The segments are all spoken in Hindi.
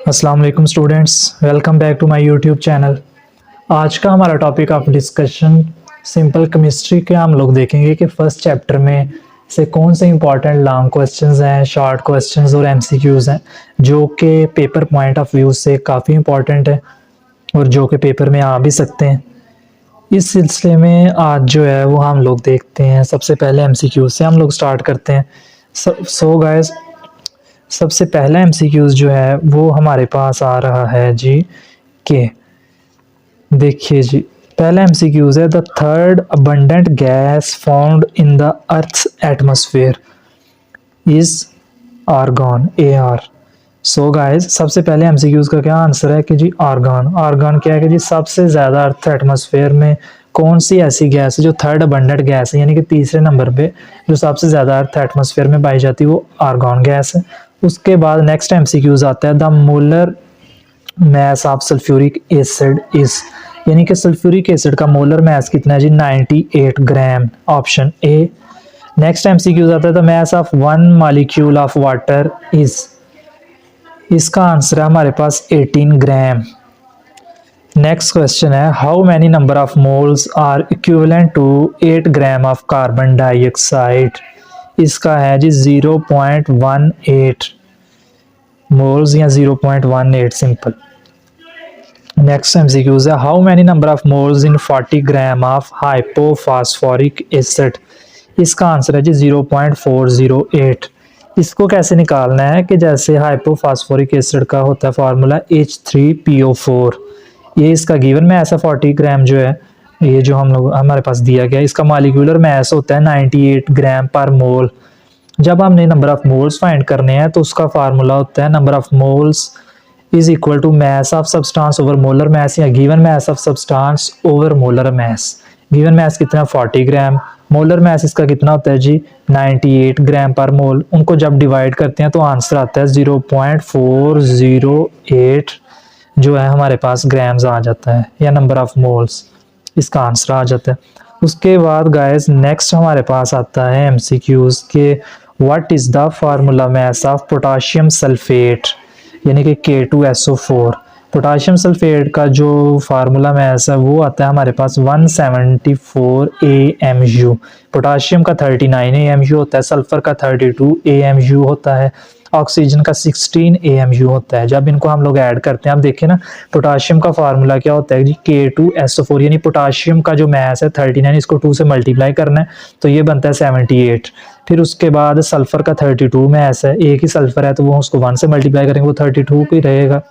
अस्सलाम वालेकुम students, welcome back to my YouTube channel. आज का हमारा topic of discussion simple chemistry के हम लोग देखेंगे कि फर्स्ट चैप्टर में से कौन से इंपॉर्टेंट लॉन्ग क्वेश्चंस हैं, शॉर्ट क्वेश्चंस और एमसीक्यूज़ हैं जो कि पेपर पॉइंट ऑफ व्यू से काफ़ी इंपॉर्टेंट है और जो कि पेपर में आ भी सकते हैं। इस सिलसिले में आज जो है वो हम लोग देखते हैं। सबसे पहले एमसीक्यूज़ से हम लोग स्टार्ट करते हैं। सो गाइस, सबसे पहला एमसीक्यूज़ जो है वो हमारे पास आ रहा है जी के देखिए जी, पहला एमसीक्यूज़ है the third abundant gas found in the earth's atmosphere is argon AR। So guys, सबसे पहले एमसीक्यूज़ का क्या आंसर है कि जी आर्गन। आर्गन क्या है कि जी सबसे ज़्यादा अर्थ एटमॉस्फेयर में कौन सी ऐसी गैस है जो थर्ड अबंडेंट गैस है, यानी कि तीसरे नंबर पे जो सबसे ज़्यादा अर्थ एटमॉस्फेयर में पाई जाती है वो आर्गन गैस है। उसके बाद नेक्स्ट एमसीक्यूज़ आता है the molar mass of sulphuric acid is, यानी कि सल्फ्यूरिक एसिड का मोलर मैस कितना है जी 98 gram, option A. Next MCQs आता है the mass of one molecule of water is, इसका आंसर है हमारे पास 18 ग्राम। नेक्स्ट क्वेश्चन है how many number of moles are equivalent to 8 gram of carbon dioxide, इसका है जी 0.18 मोल्स या 0.18 सिंपल। नेक्स्ट एमसीक्यूज है how many number of moles in 40 gram of hypophosphoric acid, इसका आंसर है जी 0.408। इसको कैसे निकालना है कि जैसे हाइपोफॉस्फोरिक एसिड का होता है फार्मूला H3PO4, ये इसका गिवन मैस है 40 ग्राम जो है, ये जो हम लोग हमारे पास दिया गया, इसका मॉलिक्यूलर मैस होता है 98 ग्राम पर मोल। जब हमने नंबर ऑफ मोल्स फाइंड करने हैं तो उसका फार्मूला होता है number of moles is equal to mass of substance over molar mass या given mass of substance over molar mass. Given mass कितना 40 ग्राम, मोलर मैस इसका कितना होता है जी 98 ग्राम पर मोल। उनको जब डिवाइड करते हैं तो आंसर आता है 0.408 जो है हमारे पास ग्राम्स आ जाता है, या नंबर ऑफ मोल्स इसका आंसर आ जाता है। उसके बाद गाइस नेक्स्ट हमारे पास आता है एमसीक्यूज के what is the formula mass of potassium sulphate, यानी कि K2SO4। पोटाशियम सल्फेट का जो फार्मूला मैस है वो आता है हमारे पास 174 AMU। पोटाशियम का 39 AMU होता है, सल्फर का 32 AMU होता है, ऑक्सीजन का 16 AMU होता है। जब इनको हम लोग ऐड करते हैं, आप देखिए ना, पोटाशियम का फार्मूला क्या होता है जी K2SO4, यानी पोटाशियम का जो मैस है 39, इसको 2 से मल्टीप्लाई करना है तो ये बनता है 78। फिर उसके बाद सल्फर का 32 मैस है, एक ही सल्फर है तो वो उसको 1 से मल्टीप्लाई करेंगे वो 32 ही रहेगा।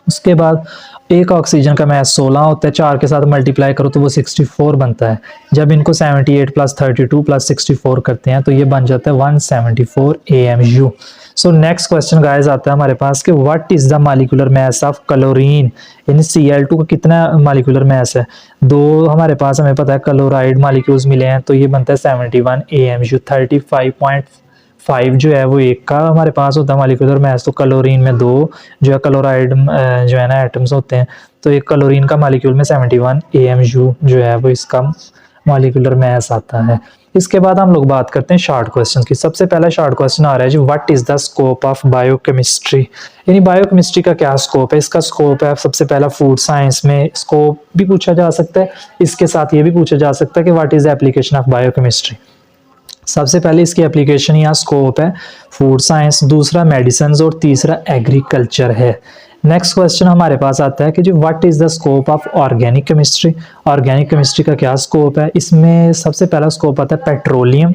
उसके बाद एक ऑक्सीजन का मैस 16 होता है, 4 के साथ मल्टीप्लाई करो तो वो 64 बनता है। जब इनको 78 प्लस 32 प्लस 64 करते हैं तो ये बन जाता है 174 AMU। So next question guys आता है हमारे पास कि what is the molecular mass of chlorine, यानी Cl2 का कितना मॉलिक्यूलर मैस है। दो हमारे पास हमें पता है क्लोराइड मॉलिक्यूल्स मिले हैं तो ये बनता है 71 AMU। 35.5 जो है वो एक का हमारे पास होता है मॉलिक्यूलर मैस, तो क्लोरीन में 2 जो है क्लोराइड जो है ना एटम्स होते हैं, तो एक क्लोरीन का मॉलिक्यूल में 71 AMU जो है वो इसका मॉलिक्यूलर मैस आता है। इसके बाद हम लोग बात करते हैं शॉर्ट क्वेश्चन की। सबसे पहला शॉर्ट क्वेश्चन आ रहा है जी what is the scope of biochemistry, यानी बायोकेमिस्ट्री का क्या स्कोप है। इसका स्कोप है सबसे पहला फूड साइंस में स्कोप भी पूछा जा सकता है, इसके साथ ये भी पूछा जा सकता है कि what is the application of biochemistry. सबसे पहले इसकी एप्लीकेशन या स्कोप है फूड साइंस, दूसरा मेडिसिन और तीसरा एग्रीकल्चर है। नेक्स्ट क्वेश्चन हमारे पास आता है कि जी what is the scope of organic chemistry. Organic chemistry का क्या स्कोप है। इसमें सबसे पहला स्कोप आता है पेट्रोलियम,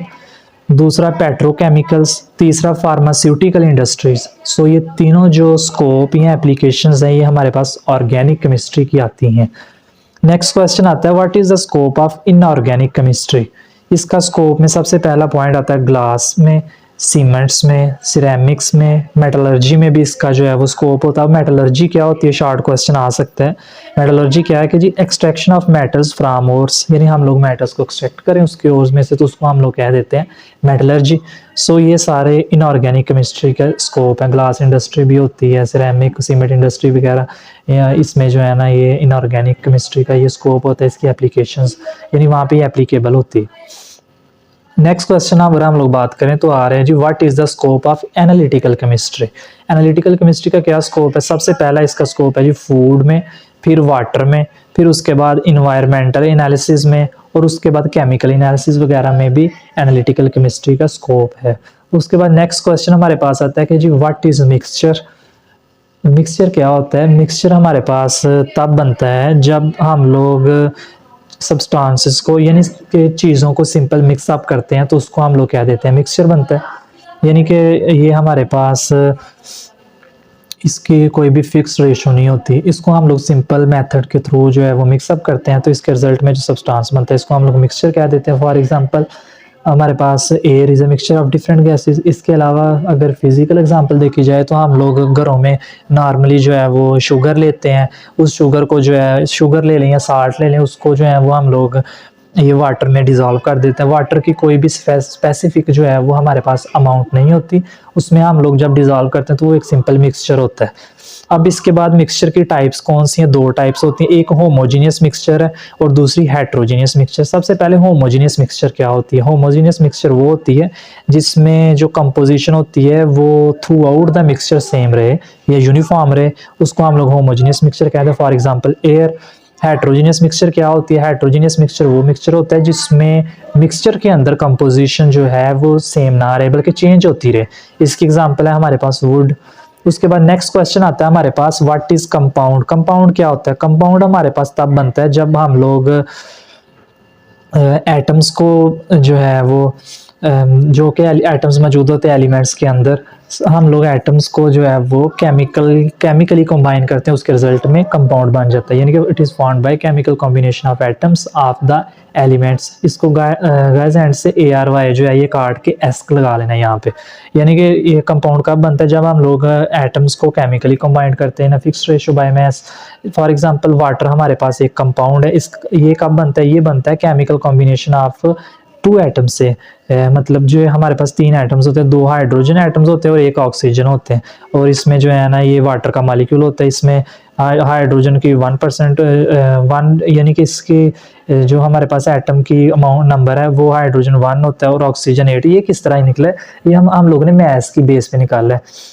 दूसरा पेट्रोकेमिकल्स, तीसरा फार्मास्यूटिकल इंडस्ट्रीज। सो ये तीनों जो स्कोप या एप्लीकेशंस हैं ये हमारे पास ऑर्गेनिक केमिस्ट्री की आती हैं। नेक्स्ट क्वेश्चन आता है what is the scope of inorganic chemistry. इसका स्कोप में सबसे पहला पॉइंट आता है ग्लास में, सीमेंट्स में, सिरेमिक्स में, मेटलर्जी में भी इसका जो है वो स्कोप होता है। मेटलर्जी क्या होती है, शॉर्ट क्वेश्चन आ सकता है। मेटलर्जी क्या है कि जी extraction of metals from ores, यानी हम लोग मेटल्स को एक्सट्रैक्ट करें उसके ओर्स में से, तो उसको हम लोग कह देते हैं मेटलर्जी। सो ये सारे इनऑर्गेनिक केमिस्ट्री का स्कोप है। ग्लास इंडस्ट्री भी होती है, सिरेमिक, सीमेंट इंडस्ट्री वगैरह, इसमें जो है ना ये इनऑर्गेनिक केमिस्ट्री का ये स्कोप होता है, इसकी एप्लीकेशंस यानी वहाँ पे एप्लीकेबल होती है। नेक्स्ट क्वेश्चन अगर हम लोग बात करें तो आ रहे हैं जी what is the scope of analytical chemistry. Analytical chemistry का क्या स्कोप है? सबसे पहला इसका स्कोप है जी फूड में, फिर वाटर में, फिर उसके बाद इन्वायरमेंटल एनालिसिस में, और उसके बाद केमिकल एनालिसिस वगैरह में भी एनालिटिकल केमिस्ट्री का स्कोप है। उसके बाद नेक्स्ट क्वेश्चन हमारे पास आता है कि जी व्हाट इज मिक्सचर। मिक्सचर क्या होता है? मिक्सचर हमारे पास तब बनता है जब हम लोग सब्सटेंसेस को यानी कि चीज़ों को सिंपल मिक्सअप करते हैं, तो उसको हम लोग कह देते हैं मिक्सचर बनता है। यानी कि ये हमारे पास इसकी कोई भी फिक्स रेशो नहीं होती, इसको हम लोग सिंपल मेथड के थ्रू जो है वो मिक्सअप करते हैं, तो इसके रिजल्ट में जो सब्सटेंस बनता है इसको हम लोग मिक्सचर कह देते हैं। फॉर एग्जांपल हमारे पास air is a mixture of different gases. इसके अलावा अगर फिजिकल एग्जांपल देखी जाए तो हम लोग घरों में नॉर्मली जो है वो शुगर लेते हैं, उस शुगर को जो है शुगर ले लें या साल्ट ले लें, उसको जो है वो हम लोग ये वाटर में डिज़ोल्व कर देते हैं। वाटर की कोई भी स्पेसिफिक जो है वो हमारे पास अमाउंट नहीं होती, उसमें हम लोग जब डिज़ोल्व करते हैं तो वो एक सिंपल मिक्सचर होता है। अब इसके बाद मिक्सचर की टाइप्स कौन सी हैं? दो टाइप्स होती हैं, एक होमोजीनियस मिक्सचर है और दूसरी हेट्रोजीनियस मिक्सचर। सबसे पहले होमोजीनियस मिक्सचर क्या होती है? होमोजीनियस मिक्सचर वो होती है जिसमें जो कंपोजिशन होती है वो through out the mixture same रहे या यूनिफॉर्म रहे, उसको हम लोग होमोजीनियस मिक्सचर कहते हैं। For example air. Heterogeneous mixture क्या होती है? हेट्रोजीनियस मिक्सचर वो मिक्सचर होता है जिसमें मिक्सचर के अंदर कंपोजिशन जो है वो सेम ना रहे बल्कि चेंज होती रहे। इसकी एग्जांपल है हमारे पास वुड। उसके बाद नेक्स्ट क्वेश्चन आता है हमारे पास व्हाट इज कंपाउंड। कंपाउंड क्या होता है? कंपाउंड हमारे पास तब बनता है जब हम लोग एटम्स को जो है वो जो कि एटम्स मौजूद होते हैं एलिमेंट्स के अंदर, हम लोग एटम्स को जो है वो केमिकली कंबाइन करते हैं, उसके रिजल्ट में कंपाउंड बन जाता है। यानी कि it is formed by chemical combination of atoms of the elements. इसको गाइस एंड से ARY जो है ये काट के एस लगा लेना यहाँ पे। यानी कि ये कंपाउंड कब बनता है? जब हम लोग एटम्स को केमिकली कंबाइन करते हैं ना fix ratio by mass. For example water हमारे पास एक कंपाउंड है, इस ये कब बनता है? ये बनता है केमिकल कॉम्बिनेशन ऑफ 2 एटम से। मतलब जो है हमारे पास 3 एटम्स होते हैं, 2 हाइड्रोजन एटम्स होते हैं और 1 ऑक्सीजन होते हैं, और इसमें जो है ना ये वाटर का मॉलिक्यूल होता है। इसमें हाइड्रोजन की 1% 1 यानी कि इसकी जो हमारे पास एटम की अमाउंट नंबर है वो हाइड्रोजन 1 होता है और ऑक्सीजन 8। ये किस तरह निकला है? ये हम लोगों ने मैथ्स की बेस पे निकाला है।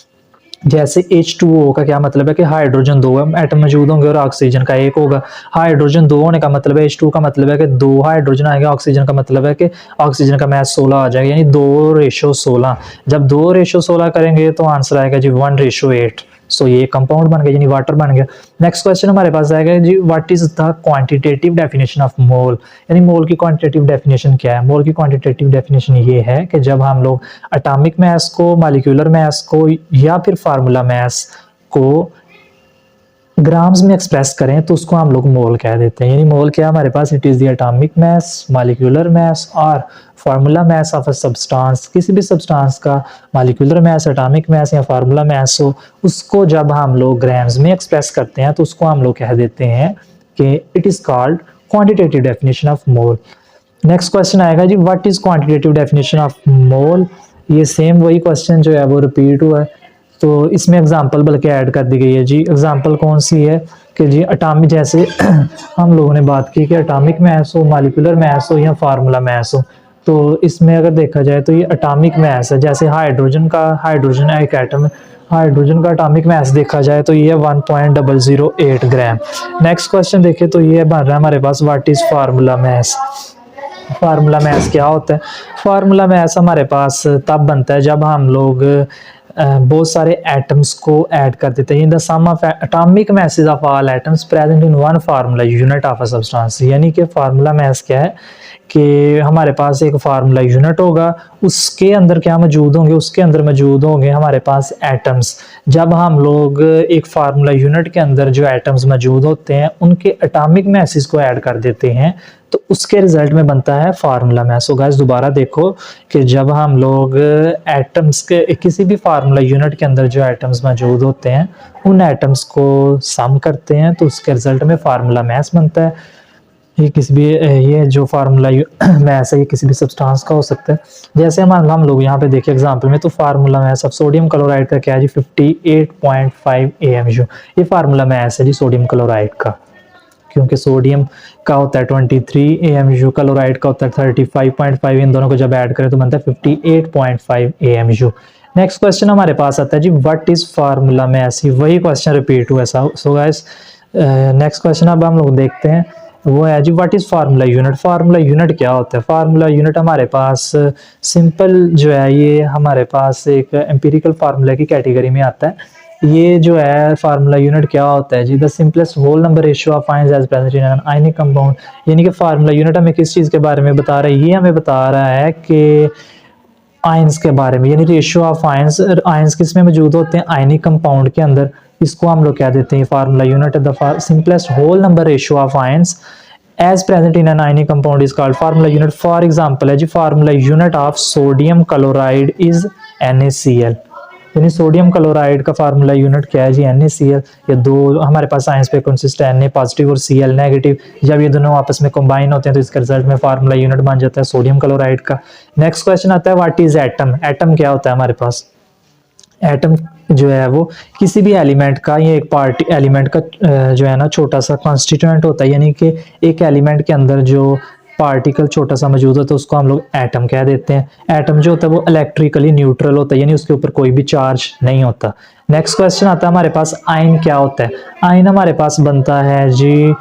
जैसे H2O का क्या मतलब है कि हाइड्रोजन 2 एटम मौजूद होंगे और ऑक्सीजन का 1 होगा। हाइड्रोजन 2 होने का मतलब है H2 का मतलब है कि 2 हाइड्रोजन आएगा, ऑक्सीजन का मतलब है कि ऑक्सीजन का मैच 16 आ जाएगा, यानी 2:16। जब 2:16 करेंगे तो आंसर आएगा जी 1:8। सो ये कंपाउंड बन गया यानी वाटर बन गया। नेक्स्ट क्वेश्चन हमारे पास आएगा जी what is the quantitative definition of mole. यानी मोल की क्वांटिटेटिव डेफिनेशन क्या है? मोल की क्वांटिटेटिव डेफिनेशन ये है कि जब हम लोग एटॉमिक मास को, मॉलिक्यूलर मास को या फिर फार्मूला मास को ग्राम्स में एक्सप्रेस करें तो उसको हम लोग मोल कह देते हैं। यानी मोल क्या हमारे पास? It is the atomic mass, molecular mass और formula mass of a substance. किसी भी सब्सटेंस का मॉलिक्यूलर मास, एटॉमिक मास या फार्मूला मास हो, उसको जब हम लोग ग्राम्स में एक्सप्रेस करते हैं तो उसको हम लोग कह देते हैं कि it is called quantitative definition of mole. Next question आएगा जी what is quantitative definition of mole. ये सेम वही क्वेश्चन जो है वो रिपीट हुआ है, तो इसमें एग्जांपल बल्कि ऐड कर दी गई है जी। एग्जांपल कौन सी है कि जी एटॉमिक, जैसे हम लोगों ने बात की कि एटॉमिक मास हो, मॉलिक्यूलर मास हो या फार्मूला मास हो, तो इसमें अगर देखा जाए तो ये एटॉमिक मास है। जैसे हाइड्रोजन एक एटम है, हाइड्रोजन का एटॉमिक मास देखा जाए तो ये 1.008 ग्राम। नेक्स्ट क्वेश्चन देखें तो ये बन रहा है हमारे पास what is formula mass. Formula mass क्या होता है? फार्मूला मास हमारे पास तब बनता है जब हम लोग बहुत सारे एटम्स को ऐड कर देते हैं। The sum of atomic masses of all atoms present in one formula unit of a substance. यानी कि फार्मूला मास क्या है कि हमारे पास एक फार्मूला यूनिट होगा, उसके अंदर क्या मौजूद होंगे? उसके अंदर मौजूद होंगे हमारे पास एटम्स। जब हम लोग एक फार्मूला यूनिट के अंदर जो एटम्स मौजूद होते हैं उनके एटॉमिक मासेस को ऐड कर देते हैं तो उसके रिजल्ट में बनता है फार्मूला मास। सो गाइस दोबारा देखो कि जब हम लोग एटम्स के किसी भी फार्मूला यूनिट के अंदर जो एटम्स मौजूद होते हैं उन एटम्स को सम करते हैं तो उसके रिजल्ट में फार्मूला मास बनता है। ये किसी भी ये जो फार्मूला मास है ये किसी भी सब्सटेंस का हो सकता है। जैसे हम लोग यहाँ पे देखिए एग्जांपल में, तो formula mass of sodium chloride का क्या है जी 58.5 AMU। ये फार्मूला मास है जी सोडियम क्लोराइड का, क्योंकि सोडियम का होता है 23 AMU, क्लोराइड का होता है 35.5। इन दोनों को जब ऐड करें तो बनता है 58.5 AMU। नेक्स्ट क्वेश्चन हमारे पास आता है जी व्हाट इज फार्मूला मैस, वही क्वेश्चन रिपीट हुआ। सो गाइस नेक्स्ट क्वेश्चन अब हम लोग देखते हैं, वो है जी what is formula unit. Formula unit क्या होता है? फार्मूला यूनिट हमारे पास सिंपल जो है ये हमारे पास एक एम्पिरिकल फार्मूला की कैटेगरी में आता है। ये जो है फार्मूला यूनिट क्या होता है जी? The simplest whole number ratio of ions as present in an ionic compound. यानी कि फार्मूला यूनिट हमें किस चीज़ के बारे में बता रहा है? ये हमें बता रहा है कि आयंस के बारे में, यानी रेशियो ऑफ आयंस। आयंस किस में मौजूद होते हैं? आयनिक कंपाउंड के अंदर। इसको हम लोग क्या देते हैं? Formula unit the simplest whole number ratio of ions as present in an ionic compound is called formula unit. For example है जी formula unit of sodium chloride is NaCl। यानी सोडियम क्लोराइड का फार्मूला यूनिट क्या है जी? NaCl। ये दो हमारे पास साइंस पे कंसिस्ट है, Na पॉजिटिव और Cl नेगेटिव। जब ये दोनों आपस में कंबाइन होते हैं तो इसका रिजल्ट में फार्मूला यूनिट बन जाता है सोडियम क्लोराइड का। नेक्स्ट क्वेश्चन आता है व्हाट इज एटम। एटम क्या होता है हमारे पास? एटम जो है वो किसी भी एलिमेंट का, ये एक पार्ट एलिमेंट का जो है ना छोटा सा कॉन्स्टिट्यूएंट होता है। यानी कि एक एलिमेंट के अंदर जो पार्टिकल छोटा सा मौजूद होता है उसको हम लोग एटम कह देते हैं। एटम जो होता है वो इलेक्ट्रिकली न्यूट्रल होता है, यानी उसके ऊपर कोई भी चार्ज नहीं होता। नेक्स्ट क्वेश्चन आता है हमारे पास आयन क्या होता है। आयन हमारे पास बनता है जी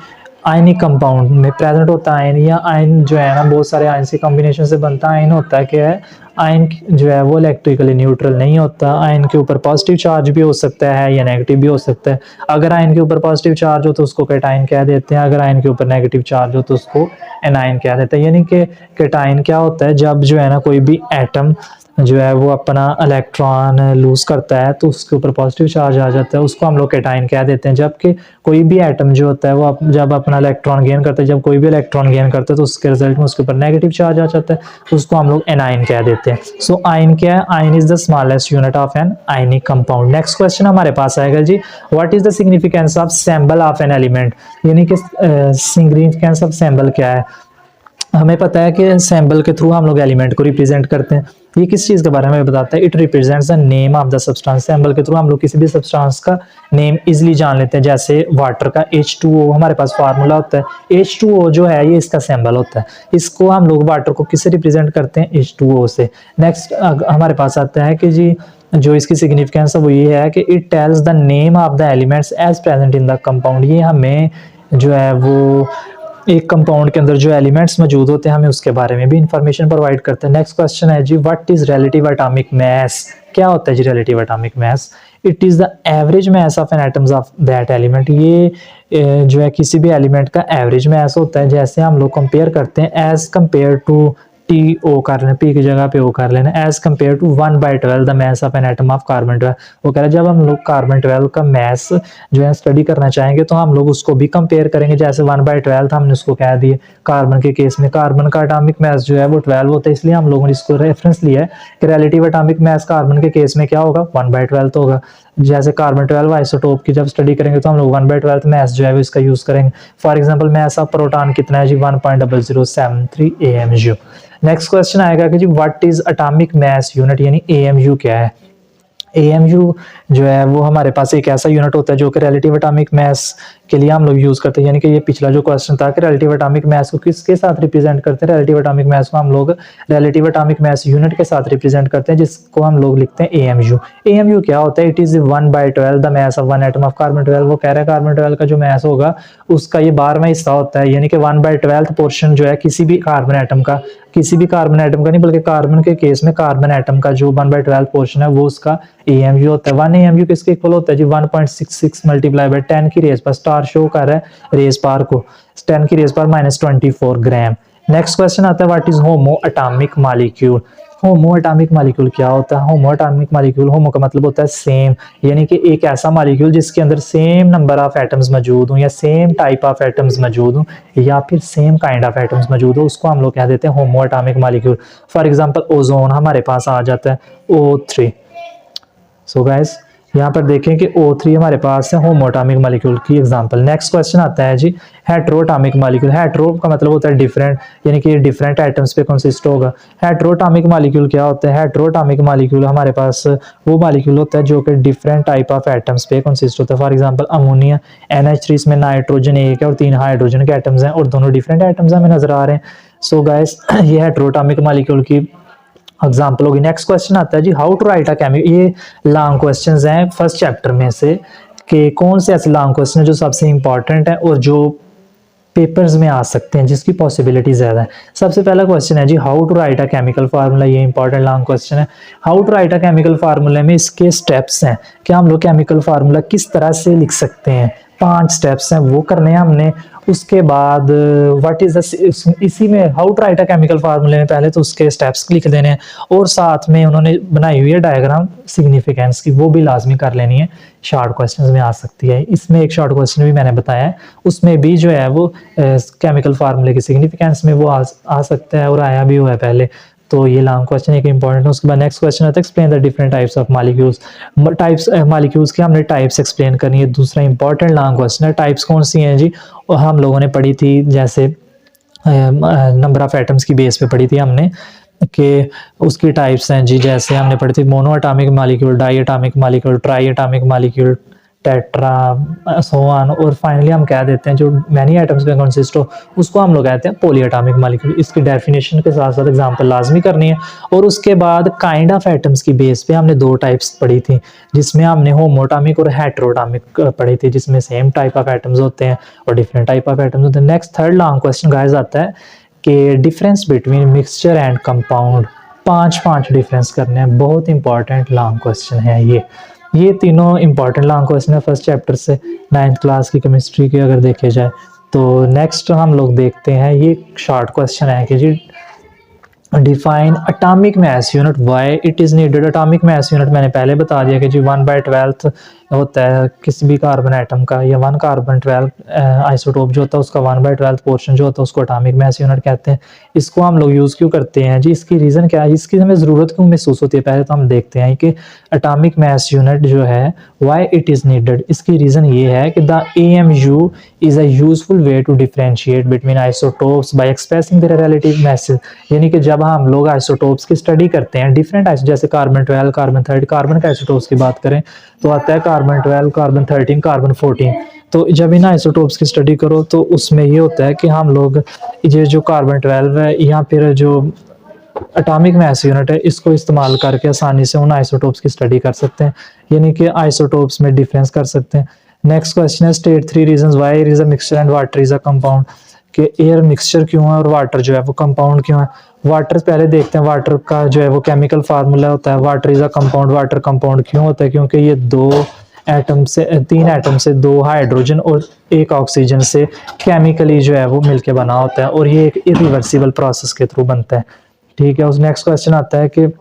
आयनिक कंपाउंड में प्रेजेंट होता है आयन, या आयन जो है ना बहुत सारे आयन के कॉम्बिनेशन से बनता है। आयन होता है क्या है? आयन जो है वो इलेक्ट्रिकली न्यूट्रल नहीं होता। आयन के ऊपर पॉजिटिव चार्ज भी हो सकता है या नेगेटिव भी हो सकता है। अगर आयन के ऊपर पॉजिटिव चार्ज हो तो उसको कैटायन कह देते हैं, अगर आयन के ऊपर नेगेटिव चार्ज हो तो उसको एनायन कह देते हैं। यानी कि कैटायन क्या होता है? जब जो है ना कोई भी एटम जो है वो अपना इलेक्ट्रॉन लूज करता है तो उसके ऊपर पॉजिटिव चार्ज आ जाता है, उसको हम लोग कैटायन कह देते हैं। जबकि कोई भी एटम जो होता है वो जब अपना इलेक्ट्रॉन गेन करता है, जब कोई भी इलेक्ट्रॉन गेन करता है तो उसके रिजल्ट में उसके ऊपर नेगेटिव चार्ज आ जाता है, तो उसको हम लोग एनायन कह देते हैं। सो आयन क्या है? Ion is the smallest unit of an ionic compound. Next question हमारे पास आएगा जी what is the significance of symbol of an element. यानी कि सिग्निफिकेंस ऑफ सिंबल क्या है? हमें पता है कि सिंबल के थ्रू हम लोग एलिमेंट को रिप्रेजेंट करते हैं। ये किस चीज़ के बारे में बताता है? It represents the name of the substance. Symbol के थ्रू हम लोग किसी भी सब्सटेंस का नेम इजीली जान लेते हैं। जैसे वाटर का H2O हमारे पास फार्मूला होता है, H2O जो है ये इसका सिंबल होता है। इसको हम लोग वाटर को किससे रिप्रेजेंट करते हैं? H2O से। नेक्स्ट हमारे पास आता है कि जी जो इसकी सिग्निफिकेंस है वो ये है कि it tells the name of the elements as present in the compound. ये हमें जो है वो एक कंपाउंड के अंदर जो एलिमेंट्स मौजूद होते हैं हमें उसके बारे में भी इंफॉर्मेशन प्रोवाइड करते हैं। नेक्स्ट क्वेश्चन है जी what is relative atomic mass. क्या होता है जी relative atomic mass? It is the average mass of an atoms of that element. ये जो है किसी भी एलिमेंट का एवरेज मास होता है। जैसे हम लोग कंपेयर करते हैं एज कंपेयर टू TO कर लेना, P की जगह पे O कर लेना, as compare to 1/12 the mass of an atom of carbon 12। वो कह रहा है जब हम लोग कार्बन 12 का मास जो है स्टडी करना चाहेंगे तो हम लोग उसको भी कंपेयर करेंगे। जैसे 1/12 हमने उसको कह दिए, कार्बन के केस में कार्बन का एटॉमिक मास जो है वो 12 होता है, इसलिए हम लोगों ने इसको रेफरेंस लिया है कि रिलेटिव एटॉमिक मास कार्बन के केस में क्या होगा? 1/12 होगा। जैसे कार्बन 12 आइसोटोप की जब स्टडी करेंगे तो हम लोग 1/12 मास जो है वो इसका यूज करेंगे। For example mass of proton कितना है जी? 1.0073 AMU। नेक्स्ट क्वेश्चन आएगा कि जी what is atomic mass unit, यानी AMU क्या है? AMU जो है वो हमारे पास एक ऐसा यूनिट होता है जो कि रिलेटिव एटॉमिक मास के लिए हम लोग यूज करते हैं। यानी कि ये पिछला जो क्वेश्चन था कि रिलेटिव एटॉमिक मास को किसके साथ रिप्रेजेंट करते हैं? रिलेटिव एटॉमिक मास को हम लोग रिलेटिव एटॉमिक मास यूनिट के साथ रिप्रेजेंट करते हैं, जिसको हम लोग लिखते हैं AMU। AMU क्या होता है? It is 1/12 the mass of one atom of carbon 12। वो कह रहा है कार्बन 12 का जो मास होगा उसका ये 12वां हिस्सा होता है। यानी कि 1/12 पोर्शन जो है किसी भी कार्बन एटम का, किसी भी कार्बन एटम का नहीं बल्कि कार्बन के केस में कार्बन एटम का जो 1/12 पोर्शन है वो उसका AMU होता है। 1 AMU किसके इक्वल होता है जी? 1.66 मल्टीप्लाई बाय 10 की रेज पर, स्टार शो कर रहा है रेज पार को, 10 की रेज पर -24 ग्राम। नेक्स्ट क्वेश्चन आता है what is homo atomic molecule. Homo atomic molecule क्या होता है? होमो एटॉमिक मॉलिक्यूल, होमो का मतलब होता है सेम, यानी कि एक ऐसा मॉलिक्यूल जिसके अंदर सेम नंबर ऑफ एटम्स मौजूद हों या सेम टाइप ऑफ एटम्स मौजूद हों या फिर सेम काइंड ऑफ एटम्स मौजूद हो, उसको हम लोग कह देते हैं होमो atomic molecule. For example ozone हमारे पास आ जाता है O3। सो गाइस यहाँ पर देखें कि O3 हमारे पास है होमो एटॉमिक मॉलिक्यूल की एग्जांपल। नेक्स्ट क्वेश्चन आता है जी हेटेरो एटॉमिक मॉलिक्यूल। हेटेरो का मतलब होता है डिफरेंट, यानी कि डिफरेंट एटम्स पे कंसिस्ट होगा। हेटेरो एटॉमिक मॉलिक्यूल क्या होता है? हेटेरो एटॉमिक मॉलिक्यूल हमारे पास वो मॉलिक्यूल होता है जो कि डिफरेंट टाइप ऑफ एटम्स पे कंसिस्ट होता है। फॉर एग्जांपल अमोनिया NH3, इसमें नाइट्रोजन एक है और 3 हाइड्रोजन के एटम्स हैं और दोनों डिफरेंट एटम्स हमें नजर आ रहे हैं। सो गाइस ये हेटेरो एटॉमिक मॉलिक्यूल की एग्जाम्पल होगी। नेक्स्ट क्वेश्चन आता है जी, how to write a chemical. ये लॉन्ग क्वेश्चंस हैं फर्स्ट चैप्टर में से, कि कौन से ऐसे लॉन्ग क्वेश्चन है जो सबसे इंपॉर्टेंट है और जो पेपर्स में आ सकते हैं, जिसकी पॉसिबिलिटी ज़्यादा है। सबसे पहला क्वेश्चन है जी, how to write a chemical formula. ये इंपॉर्टेंट लॉन्ग क्वेश्चन है। How to write a chemical formula में इसके स्टेप्स हैं कि हम लोग केमिकल फार्मूला किस तरह से लिख सकते हैं। 5 स्टेप्स हैं, वो करने हैं हमने। उसके बाद व्हाट इज द, इसी में how to write a chemical फार्मूले में पहले तो उसके स्टेप्स लिख देने हैं, और साथ में उन्होंने बनाई हुई है डायग्राम सिग्निफिकेंस की, वो भी लाजमी कर लेनी है, शॉर्ट क्वेश्चंस में आ सकती है। इसमें एक शॉर्ट क्वेश्चन भी मैंने बताया है, उसमें भी जो है वो केमिकल फार्मूले की सिग्निफिकेंस में वो आ सकता है, और आया भी हुआ है पहले। तो ये लॉन्ग क्वेश्चन एक इंपॉर्टेंट है। उसके बाद नेक्स्ट क्वेश्चन आता है, explain the different types of molecules. Types molecules की हमने टाइप्स एक्सप्लेन करनी है। दूसरा इंपॉर्टेंट लॉन्ग क्वेश्चन है, टाइप्स कौन सी हैं जी, और हम लोगों ने पढ़ी थी, जैसे नंबर ऑफ एटम्स की बेस पे पढ़ी थी हमने, कि उसकी टाइप्स हैं जी, जैसे हमने पढ़ी थी mono atomic molecule, di atomic molecule, tri atomic molecule, tetra, so on, और फाइनली हम कह देते हैं जो मैनी एटम्स में कंसिस्ट हो उसको हम लोग कहते हैं पॉली एटॉमिक मॉलिक्यूल। इसकी डेफिनेशन के साथ साथ एग्जांपल लाजमी करनी है। और उसके बाद काइंड ऑफ एटम्स की बेस पे हमने 2 टाइप्स पढ़ी थी, जिसमें हमने होमोटॉमिक और हेटेरोटॉमिक पढ़ी थी, जिसमें सेम टाइप ऑफ एटम्स होते हैं और डिफरेंट टाइप ऑफ एटम्स होते हैं। Next third long question guys आता है कि difference between mixture and compound. 5 difference करने हैं, बहुत इंपॉर्टेंट लॉन्ग क्वेश्चन है ये तीनों इंपॉर्टेंट लॉन्ग क्वेश्चन है फर्स्ट चैप्टर से, 9th क्लास की केमिस्ट्री के अगर देखे जाए तो। नेक्स्ट हम लोग देखते हैं, ये शॉर्ट क्वेश्चन है कि जी define atomic mass unit, why it is needed. Atomic mass unit मैंने पहले बता दिया कि जी 1/12 होता है किसी भी कार्बन एटम का, या 1 कार्बन 12 आइसोटोप जो होता है उसका 1/12 पोर्शन जो होता है उसको एटॉमिक मास यूनिट कहते हैं। इसको हम लोग यूज़ क्यों करते हैं जी, इसकी रीज़न क्या है, इसकी हमें ज़रूरत क्यों महसूस होती है, पहले तो हम देखते हैं कि एटॉमिक मास यूनिट जो है व्हाई इट इज़ नीडेड। इसकी रीज़न ये है कि the AMU is a useful way to differentiate between isotopes by expressing their relative masses. यानी कि जब हम लोग आइसोटोप्स की स्टडी करते हैं, डिफरेंट जैसे कार्बन 12, कार्बन 30, कार्बन के आइसोटोप्स की बात करें तो आता है कार्बन 12, कार्बन 13, कार्बन 14। तो जब इन आइसोटोप्स की स्टडी करो तो उसमें ये होता है कि हम लोग ये जो कार्बन 12 है या फिर जो एटॉमिक मास यूनिट है इसको इस्तेमाल करके आसानी से उन आइसोटोप्स की स्टडी कर सकते हैं, यानी कि आइसोटोप्स में डिफरेंस कर सकते हैं। नेक्स्ट क्वेश्चन है, state 3 reasons why air is a mixture and water is a compound. कि एयर मिक्सचर क्यों है और वाटर जो है वो कंपाउंड क्यों है। वाटर पहले देखते हैं, वाटर का जो है वो केमिकल फार्मूला होता है, water is a compound. Water compound क्यों होता है, क्योंकि ये 3 एटम से 2 हाइड्रोजन और 1 ऑक्सीजन से केमिकली जो है वो मिलके बना होता है, और ये एक इरिवर्सिबल प्रोसेस के थ्रू बनता है। ठीक है, उस नेक्स्ट क्वेश्चन आता है कि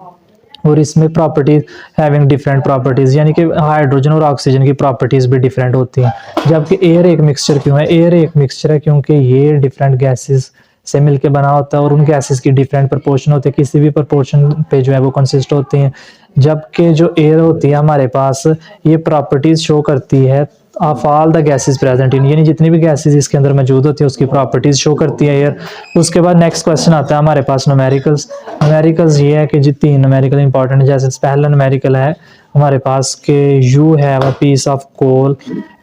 और इसमें प्रॉपर्टीज हैविंग डिफरेंट प्रॉपर्टीज, यानी कि हाइड्रोजन और ऑक्सीजन की प्रॉपर्टीज भी डिफरेंट होती हैं। जबकि एयर एक मिक्सचर क्यों है, एयर एक मिक्सचर है क्योंकि ये डिफरेंट गैसेस से मिलके बना होता है और उन गैसेस की डिफरेंट प्रोपोर्शन होती है, किसी भी प्रोपोर्शन पे जो है वो कंसिस्ट होती हैं। जबकि जो एयर होती है हमारे पास, ये प्रॉपर्टीज शो करती है of all the gases present in, यानी जितनी भी गैसेस इसके अंदर मौजूद होती है उसकी प्रॉपर्टीज शो करती है एयर। उसके बाद नेक्स्ट क्वेश्चन आता है हमारे पास न्यूमेरिकल्स। न्यूमेरिकल्स ये है कि जी 3 न्यूमेरिकल इंपॉर्टेंट है। जैसे पहला न्यूमेरिकल है हमारे पास के you have a piece of coal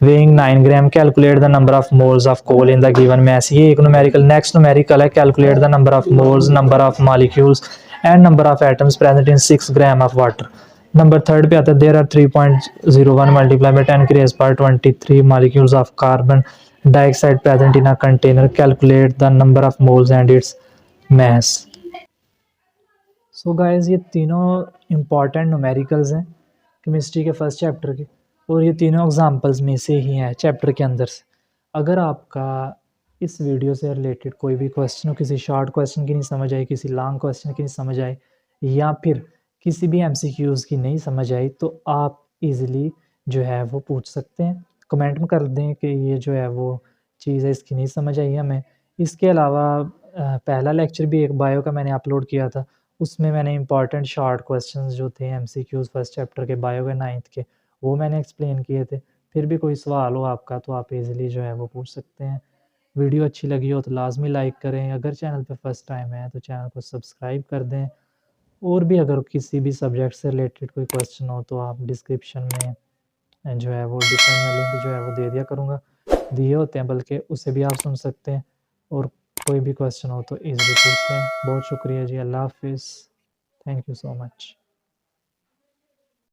weighing 9 gram, calculate the number of moles of coal in the given mass. ये एक न्यूमेरिकल। नेक्स्ट न्यूमेरिकल है, calculate the number of moles, number of molecules and number of atoms present in 6 gram of water. Number third पे आता है, देयर आर 3.01 मल्टीप्लाई बाय 10 की rays power 23 molecules of carbon dioxide present in a container, calculate the number of moles and its mass. So guys ये तीनों इंपॉर्टेंट न्यूमेरिकल्स हैं केमिस्ट्री के फर्स्ट चैप्टर के, और ये तीनों एग्जांपल्स में से ही हैं चैप्टर के अंदर से। अगर आपका इस वीडियो से रिलेटेड कोई भी क्वेश्चन हो, किसी शॉर्ट क्वेश्चन की नहीं समझ आई, किसी लॉन्ग क्वेश्चन की नहीं समझ आई, या फिर किसी भी MCQs की नहीं समझ आई, तो आप इजीली जो है वो पूछ सकते हैं, कमेंट में कर दें कि ये जो है वो चीज़ है इसकी नहीं समझ आई हमें। इसके अलावा पहला लेक्चर भी एक बायो का मैंने अपलोड किया था, उसमें मैंने इंपॉर्टेंट शॉर्ट क्वेश्चंस जो थे MCQs फर्स्ट चैप्टर के बायो के 9th के, वो मैंने एक्सप्लेन किए थे। फिर भी कोई सवाल हो आपका तो आप इजीली जो है वो पूछ सकते हैं। वीडियो अच्छी लगी हो तो लाजमी लाइक करें, अगर चैनल पे फर्स्ट टाइम है तो चैनल को सब्सक्राइब कर दें। और भी अगर किसी भी सब्जेक्ट से रिलेटेड कोई क्वेश्चन हो तो आप डिस्क्रिप्शन में जो है वो डिफरेंट लिंक जो है वो दे दिया करूँगा, दिए होते हैं बल्कि, उससे भी आप सुन सकते हैं। और कोई भी क्वेश्चन हो तो ईज़िली पूछ लें। बहुत शुक्रिया जी, अल्लाह हाफ़िज़। Thank you so much.